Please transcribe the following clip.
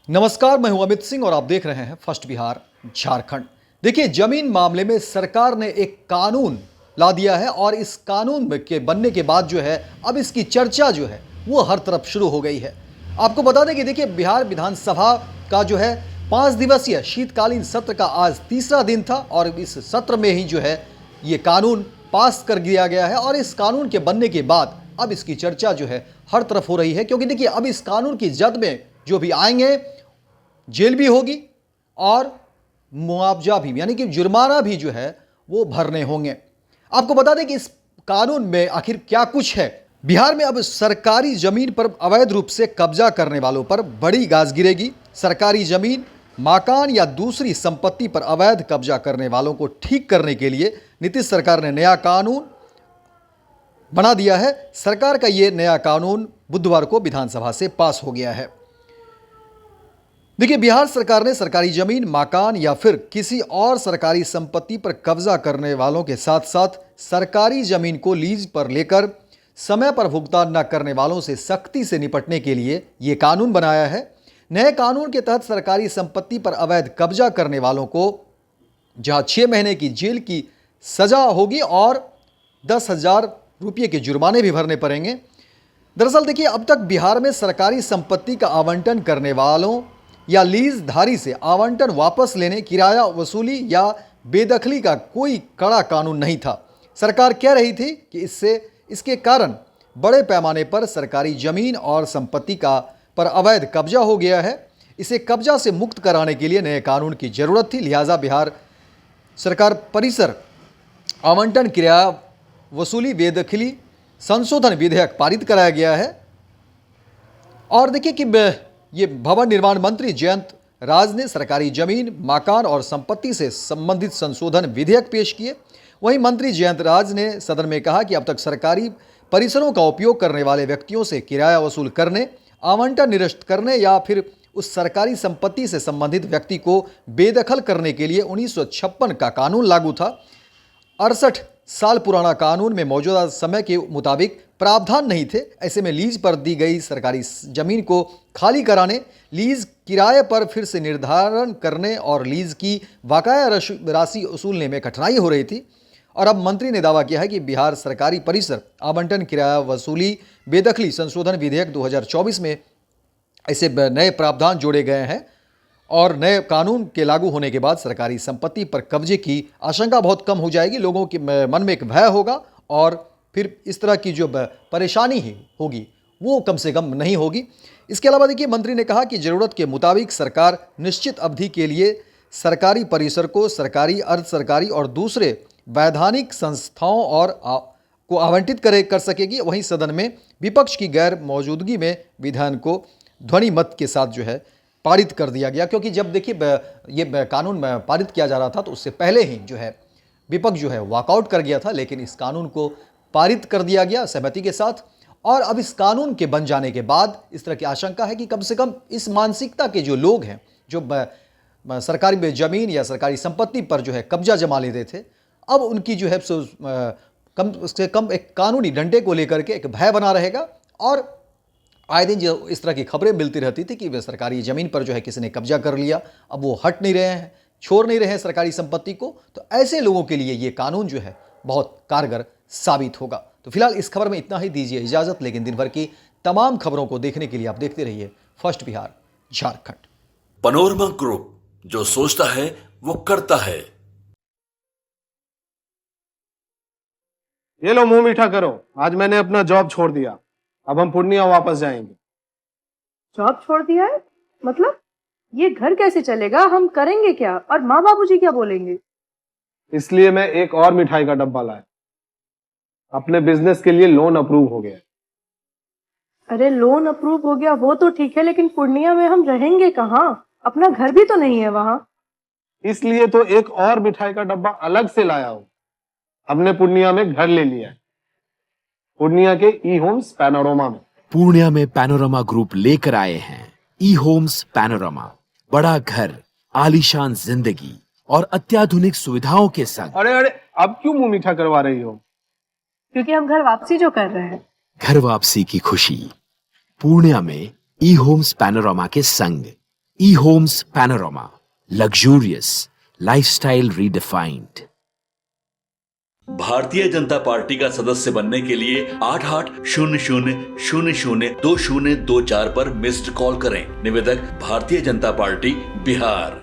नमस्कार, मैं हूं अमित सिंह और आप देख रहे हैं फर्स्ट बिहार झारखंड। देखिए, जमीन मामले में सरकार ने एक कानून ला दिया है और इस कानून के बनने के बाद जो है अब इसकी चर्चा जो है वो हर तरफ शुरू हो गई है। आपको बता दें कि देखिए, बिहार विधानसभा का जो है 5 दिवसीय शीतकालीन सत्र का आज तीसरा दिन था और इस सत्र में ही जो है ये कानून पास कर दिया गया है और इस कानून के बनने के बाद अब इसकी चर्चा जो है हर तरफ हो रही है, क्योंकि देखिए अब इस कानून की जद में जो भी आएंगे जेल भी होगी और मुआवजा भी, यानी कि जुर्माना भी जो है वो भरने होंगे। आपको बता दें कि इस कानून में आखिर क्या कुछ है। बिहार में अब सरकारी जमीन पर अवैध रूप से कब्जा करने वालों पर बड़ी गाज गिरेगी। सरकारी जमीन, मकान या दूसरी संपत्ति पर अवैध कब्जा करने वालों को ठीक करने के लिए नीतीश सरकार ने नया कानून बना दिया है। सरकार का ये नया कानून बुधवार को विधानसभा से पास हो गया है। देखिए, बिहार सरकार ने सरकारी जमीन, मकान या फिर किसी और सरकारी संपत्ति पर कब्जा करने वालों के साथ साथ सरकारी जमीन को लीज पर लेकर समय पर भुगतान न करने वालों से सख्ती से निपटने के लिए ये कानून बनाया है। नए कानून के तहत सरकारी संपत्ति पर अवैध कब्जा करने वालों को जहां 6 महीने की जेल की सजा होगी और 10,000 रुपये के जुर्माने भी भरने पड़ेंगे। दरअसल देखिए, अब तक बिहार में सरकारी संपत्ति का आवंटन करने वालों या लीज धारी से आवंटन वापस लेने, किराया वसूली या बेदखली का कोई कड़ा कानून नहीं था। सरकार कह रही थी कि इसके कारण बड़े पैमाने पर सरकारी जमीन और संपत्ति का पर अवैध कब्जा हो गया है। इसे कब्जा से मुक्त कराने के लिए नए कानून की जरूरत थी, लिहाजा बिहार सरकार परिसर आवंटन, किराया वसूली, बेदखली संशोधन विधेयक पारित कराया गया है। और देखिए कि ये भवन निर्माण मंत्री जयंत राज ने सरकारी जमीन, मकान और संपत्ति से संबंधित संशोधन विधेयक पेश किए। वहीं मंत्री जयंत राज ने सदन में कहा कि अब तक सरकारी परिसरों का उपयोग करने वाले व्यक्तियों से किराया वसूल करने, आवंटन निरस्त करने या फिर उस सरकारी संपत्ति से संबंधित व्यक्ति को बेदखल करने के लिए 1956 का कानून लागू था। 68 साल पुराना कानून में मौजूदा समय के मुताबिक प्रावधान नहीं थे। ऐसे में लीज पर दी गई सरकारी जमीन को खाली कराने, लीज किराए पर फिर से निर्धारण करने और लीज की बकाया राशि वसूलने में कठिनाई हो रही थी। और अब मंत्री ने दावा किया है कि बिहार सरकारी परिसर आवंटन, किराया वसूली, बेदखली संशोधन विधेयक 2024 में ऐसे नए प्रावधान जोड़े गए हैं और नए कानून के लागू होने के बाद सरकारी संपत्ति पर कब्जे की आशंका बहुत कम हो जाएगी। लोगों के मन में एक भय होगा और फिर इस तरह की जो परेशानी ही होगी वो कम से कम नहीं होगी। इसके अलावा देखिए, मंत्री ने कहा कि ज़रूरत के मुताबिक सरकार निश्चित अवधि के लिए सरकारी परिसर को सरकारी, अर्ध सरकारी और दूसरे वैधानिक संस्थाओं और को आवंटित कर सकेगी। वहीं सदन में विपक्ष की गैर मौजूदगी में विधान को ध्वनि मत के साथ जो है पारित कर दिया गया, क्योंकि जब देखिए ये कानून पारित किया जा रहा था तो उससे पहले ही जो है विपक्ष जो है वॉकआउट कर गया था, लेकिन इस कानून को पारित कर दिया गया सहमति के साथ। और अब इस कानून के बन जाने के बाद इस तरह की आशंका है कि कम से कम इस मानसिकता के जो लोग हैं, जो सरकारी जमीन या सरकारी संपत्ति पर जो है कब्जा जमा लेते थे, अब उनकी जो है कम से कम एक कानूनी डंडे को लेकर के एक भय बना रहेगा। और आए दिन जो इस तरह की खबरें मिलती रहती थी कि वे सरकारी ज़मीन पर जो है किसी ने कब्जा कर लिया, अब वो हट नहीं रहे हैं, छोड़ नहीं रहे हैं सरकारी संपत्ति को, तो ऐसे लोगों के लिए ये कानून जो है बहुत कारगर साबित होगा। तो फिलहाल इस खबर में इतना ही, दीजिए इजाज़त। लेकिन दिन भर की तमाम खबरों को देखने के लिए आप देखते रहिए first Bihar Jharkhand. Panorama group, जो सोचता है वो करता है। ये लो, मुंह मीठा करो। आज मैंने अपना जॉब छोड़ दिया, अब हम पूर्णिया वापस जाएंगे। जॉब छोड़ दिया है? मतलब ये घर कैसे चलेगा? हम करेंगे क्या? और माँ बाबूजी क्या बोलेंगे? इसलिए मैं एक और मिठाई का डब्बा लाया। अपने बिजनेस के लिए लोन अप्रूव हो गया। अरे लोन अप्रूव हो गया वो तो ठीक है, लेकिन पूर्णिया में हम रहेंगे कहाँ? अपना घर भी तो नहीं है वहाँ। इसलिए तो एक और मिठाई का डब्बा अलग से लाया हूँ। हमने पूर्णिया में घर ले लिया है, पूर्णिया के ई होम्स पैनोरमा में। पूर्णिया में पैनोरमा ग्रुप लेकर आए हैं ई होम्स पैनोरमा। बड़ा घर, आलीशान जिंदगी और अत्याधुनिक सुविधाओं के संग। अरे अब क्यों मुंह मीठा करवा रही हो? क्योंकि हम घर वापसी जो कर रहे हैं। घर वापसी की खुशी पूर्णिया में ई होम्स पैनोरमा के संग। E-Homes Panorama, luxurious, lifestyle redefined. Bharatiya Janata party का सदस्य बनने के लिए 8800002024 पर मिस्ड कॉल करें। निवेदक भारतीय जनता पार्टी बिहार।